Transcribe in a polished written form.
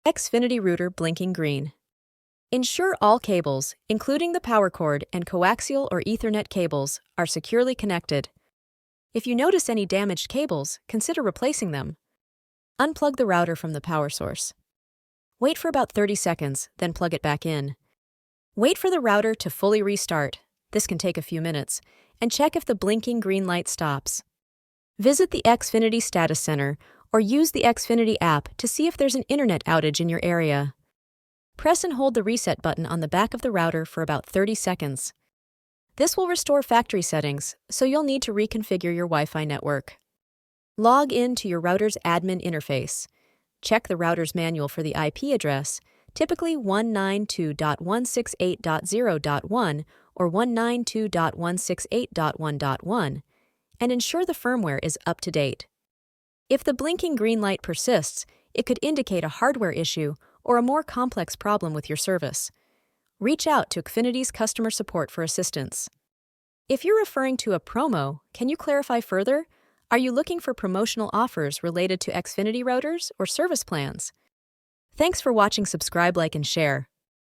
Xfinity router blinking green. Ensure all cables, including the power cord and coaxial or Ethernet cables, are securely connected. If you notice any damaged cables, consider replacing them. Unplug the router from the power source. Wait for about 30 seconds, then plug it back in. Wait for the router to fully restart. This can take a few minutes, and check if the blinking green light stops. Visit the Xfinity Status Center or use the Xfinity app to see if there's an internet outage in your area. Press and hold the reset button on the back of the router for about 30 seconds. This will restore factory settings, so you'll need to reconfigure your Wi-Fi network. Log in to your router's admin interface. Check the router's manual for the IP address, typically 192.168.0.1 or 192.168.1.1, and ensure the firmware is up to date. If the blinking green light persists, it could indicate a hardware issue or a more complex problem with your service. Reach out to Xfinity's customer support for assistance. If you're referring to a promo, can you clarify further? Are you looking for promotional offers related to Xfinity routers or service plans? Thanks for watching. Subscribe, like, and share.